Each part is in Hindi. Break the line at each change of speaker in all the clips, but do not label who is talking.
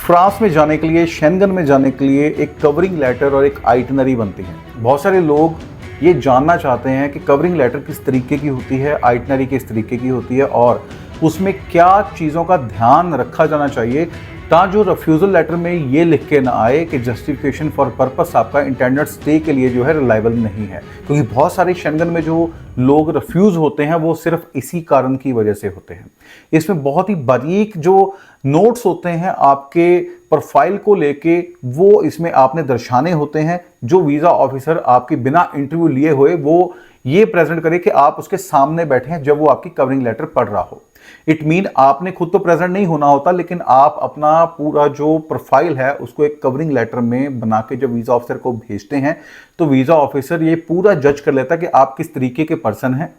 फ्रांस में जाने के लिए, शेंगन में जाने के लिए एक कवरिंग लेटर और एक आइटनरी बनती है। बहुत सारे लोग ये जानना चाहते हैं कि कवरिंग लेटर किस तरीके की होती है, आइटनरी किस तरीके की होती है और उसमें क्या चीज़ों का ध्यान रखा जाना चाहिए ताकि जो रिफ्यूज़ल लेटर में ये लिख के ना आए कि जस्टिफिकेशन फॉर पर्पस आपका इंटेंडेड स्टे के लिए जो है रिलायबल नहीं है। क्योंकि बहुत सारे शेंगन में जो लोग रिफ्यूज़ होते हैं वो सिर्फ इसी कारण की वजह से होते हैं। इसमें बहुत ही बारीक जो नोट्स होते हैं आपके प्रोफाइल को लेके, वो इसमें आपने दर्शाने होते हैं। जो वीज़ा ऑफिसर आपकी बिना इंटरव्यू लिए हुए वो ये प्रेजेंट करे कि आप उसके सामने बैठे हैं जब वो आपकी कवरिंग लेटर पढ़ रहा हो। इट मीन आपने खुद तो प्रेजेंट नहीं होना होता, लेकिन आप अपना पूरा जो प्रोफाइल है उसको एक कवरिंग लेटर में बना के जब वीज़ा ऑफिसर को भेजते हैं तो वीज़ा ऑफिसर ये पूरा जज कर लेता है कि आप किस तरीके के पर्सन हैं,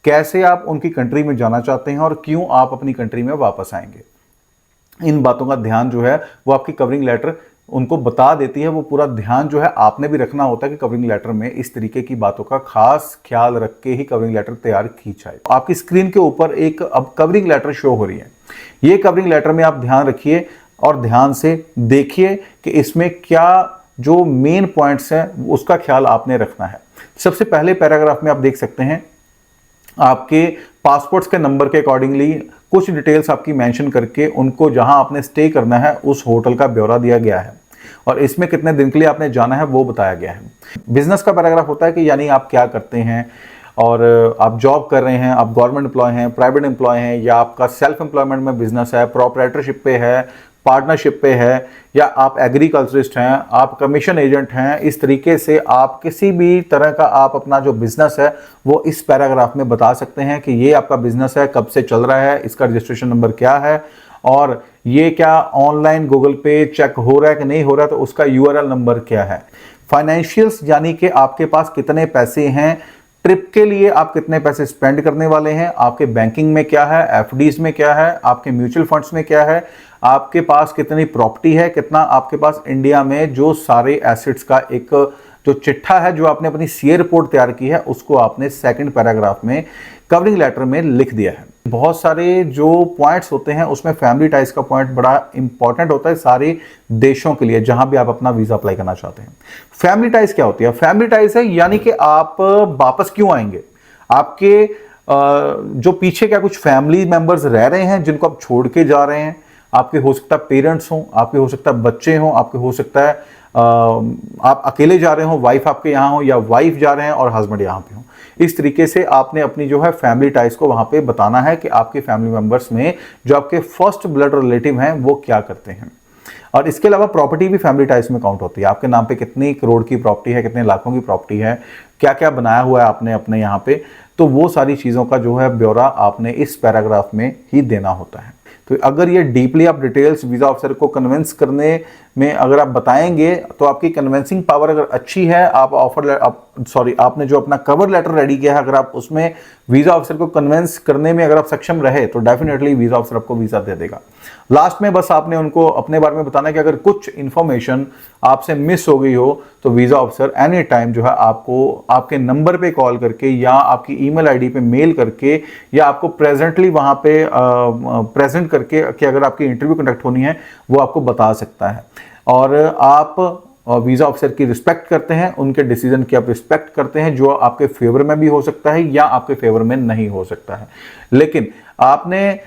कैसे आप उनकी कंट्री में जाना चाहते हैं और क्यों आप अपनी कंट्री में वापस आएंगे। इन बातों का ध्यान जो है वो आपकी कवरिंग लेटर उनको बता देती है। वो पूरा ध्यान जो है आपने भी रखना होता है कि कवरिंग लेटर में इस तरीके की बातों का खास ख्याल रख के ही कवरिंग लेटर तैयार की जाए। आपकी स्क्रीन के ऊपर एक अब कवरिंग लेटर शो हो रही है। ये कवरिंग लेटर में आप ध्यान रखिए और ध्यान से देखिए कि इसमें क्या जो मेन पॉइंट्स हैं उसका ख्याल आपने रखना है। सबसे पहले पैराग्राफ में आप देख सकते हैं आपके पासपोर्ट्स के नंबर के अकॉर्डिंगली कुछ डिटेल्स आपकी मेंशन करके उनको जहां आपने स्टे करना है उस होटल का ब्यौरा दिया गया है और इसमें कितने दिन के लिए आपने जाना है वो बताया गया है। बिजनेस का पैराग्राफ होता है कि यानी आप क्या करते हैं और आप जॉब कर रहे हैं, आप गवर्नमेंट एम्प्लॉय हैं, प्राइवेट एम्प्लॉय हैं, या आपका सेल्फ एम्प्लॉयमेंट में बिजनेस है, प्रोप्राइटरशिप पे है, पार्टनरशिप पे है, या आप एग्रीकल्चरिस्ट हैं, आप कमीशन एजेंट हैं। इस तरीके से आप किसी भी तरह का आप अपना जो बिजनेस है वो इस पैराग्राफ में बता सकते हैं कि ये आपका बिजनेस है, कब से चल रहा है, इसका रजिस्ट्रेशन नंबर क्या है और ये क्या ऑनलाइन गूगल पे चेक हो रहा है कि नहीं हो रहा है तो उसका यूआरएल नंबर क्या है। फाइनेंशियल्स यानी कि आपके पास कितने पैसे हैं, ट्रिप के लिए आप कितने पैसे स्पेंड करने वाले हैं, आपके बैंकिंग में क्या है, एफडीज में क्या है, आपके म्यूचुअल फंड्स में क्या है, आपके पास कितनी प्रॉपर्टी है, कितना आपके पास इंडिया में जो सारे एसेट्स का एक जो चिट्ठा है जो आपने अपनी सीए रिपोर्ट तैयार की है उसको आपने सेकंड पैराग्राफ में कवरिंग लेटर में लिख दिया है। बहुत सारे जो पॉइंट्स होते हैं उसमें फैमिली टाइज का पॉइंट बड़ा इंपॉर्टेंट होता है सारे देशों के लिए जहां भी आप अपना वीजा अप्लाई करना चाहते हैं। फैमिली टाइज क्या होती है? फैमिली टाइज है यानी कि आप वापस क्यों आएंगे, आपके जो पीछे क्या कुछ फैमिली मेंबर्स रह रहे हैं जिनको आप छोड़ के जा रहे हैं। आपके हो सकता है पेरेंट्स हों, आपके हो सकता है बच्चे हों, आपके हो सकता है आप अकेले जा रहे हो, वाइफ आपके यहाँ हो, या वाइफ जा रहे हैं और हस्बैंड यहाँ पे हो। इस तरीके से आपने अपनी जो है फैमिली टाइज को वहां पे बताना है कि आपके फैमिली मेंबर्स में जो आपके फर्स्ट ब्लड रिलेटिव हैं वो क्या करते हैं। और इसके अलावा प्रॉपर्टी भी फैमिली टाइज में काउंट होती है। आपके नाम पे कितनी करोड़ की प्रॉपर्टी है, कितने लाखों की प्रॉपर्टी है, क्या क्या बनाया हुआ है आपने अपने यहाँ पे, तो वो सारी चीज़ों का जो है ब्यौरा आपने इस पैराग्राफ में ही देना होता है। तो अगर ये डीपली आप डिटेल्स वीज़ा ऑफिसर को कन्विंस करने में अगर आप बताएंगे तो आपकी कन्विंसिंग पावर अगर अच्छी है, आपने जो अपना कवर लेटर रेडी किया है अगर आप उसमें वीज़ा ऑफिसर को कन्विंस करने में अगर आप सक्षम रहे तो डेफिनेटली वीज़ा ऑफिसर आपको वीज़ा दे देगा। लास्ट में बस आपने उनको अपने बारे में बताना है कि अगर कुछ इंफॉर्मेशन आपसे मिस हो गई हो तो वीज़ा ऑफिसर एनी टाइम जो है आपको आपके नंबर पे कॉल करके या आपकी ईमेल आईडी पे मेल करके या आपको प्रेजेंटली वहाँ पे प्रेजेंट करके कि अगर आपकी इंटरव्यू कंडक्ट होनी है वो आपको बता सकता है। और आप वीज़ा ऑफिसर की रिस्पेक्ट करते हैं, उनके डिसीजन की आप रिस्पेक्ट करते हैं जो आपके फेवर में भी हो सकता है या आपके फेवर में नहीं हो सकता है। लेकिन आपने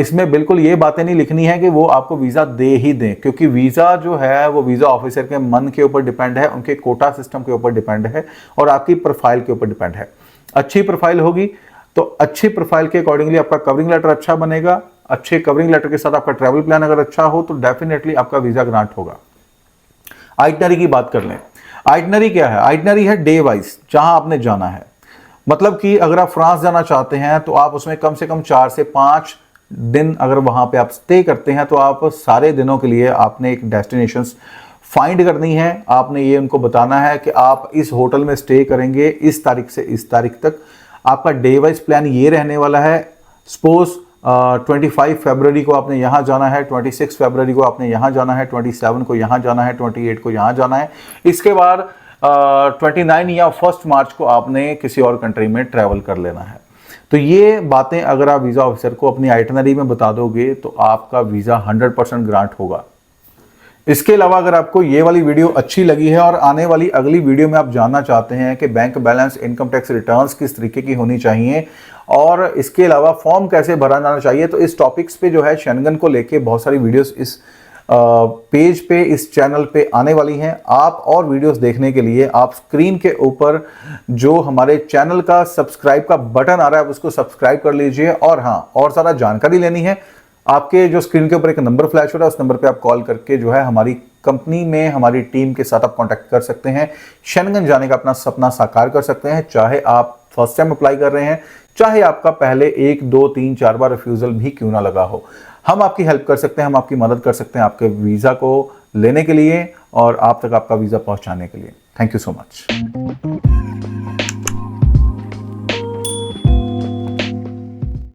इसमें बिल्कुल ये बातें नहीं लिखनी है कि वो आपको वीज़ा दे ही दें, क्योंकि वीज़ा जो है वो वीज़ा ऑफिसर के मन के ऊपर डिपेंड है, उनके कोटा सिस्टम के ऊपर डिपेंड है और आपकी प्रोफाइल के ऊपर डिपेंड है। अच्छी प्रोफाइल होगी तो अच्छी प्रोफाइल के अकॉर्डिंगली आपका कवरिंग लेटर अच्छा बनेगा। अच्छे कवरिंग लेटर के साथ आपका ट्रैवल प्लान अगर अच्छा हो तो डेफिनेटली आपका वीज़ा ग्रांट होगा। आइटनरी की बात कर लें। आइटनरी क्या है? आइटनरी है डे वाइज जहां आपने जाना है। मतलब कि अगर आप फ्रांस जाना चाहते हैं तो आप उसमें कम से कम 4 से 5 दिन अगर वहां पे आप स्टे करते हैं तो आप सारे दिनों के लिए आपने एक डेस्टिनेशंस फाइंड करनी है। आपने ये उनको बताना है कि आप इस होटल में स्टे करेंगे इस तारीख से इस तारीख तक। आपका डे वाइज प्लान ये रहने वाला है। सपोज 25 फरवरी को आपने यहाँ जाना है, 26 फरवरी को आपने यहाँ जाना है, 27 को यहाँ जाना है, 28 को यहाँ जाना है। इसके बाद 29 या 1 मार्च को आपने किसी और कंट्री में ट्रैवल कर लेना है। तो ये बातें अगर आप वीज़ा ऑफिसर को अपनी आइटनरी में बता दोगे तो आपका वीज़ा 100% ग्रांट होगा। इसके अलावा अगर आपको ये वाली वीडियो अच्छी लगी है और आने वाली अगली वीडियो में आप जानना चाहते हैं कि bank balance, income tax returns किस तरीके की होनी चाहिए और इसके अलावा फॉर्म कैसे भरा जाना चाहिए, तो इस टॉपिक्स पे जो है शेनगन को लेके बहुत सारी वीडियोस इस पेज पे, इस चैनल पे आने वाली हैं। आप और वीडियोस देखने के लिए आप स्क्रीन के ऊपर जो हमारे चैनल का सब्सक्राइब का बटन आ रहा है उसको सब्सक्राइब कर लीजिए। और हाँ, और सारा जानकारी लेनी है, आपके जो स्क्रीन के ऊपर एक नंबर फ्लैश हो रहा है उस नंबर पे आप कॉल करके जो है हमारी कंपनी में हमारी टीम के साथ आप कांटेक्ट कर सकते हैं। शेनगन जाने का अपना सपना साकार कर सकते हैं, चाहे आप फर्स्ट टाइम अप्लाई कर रहे हैं, चाहे आपका पहले 1, 2, 3, 4 बार रिफ्यूजल भी क्यों ना लगा हो। हम आपकी हेल्प कर सकते हैं, हम आपकी मदद कर सकते हैं आपके वीज़ा को लेने के लिए और आप तक आपका वीज़ा पहुंचाने के लिए। Thank you so much.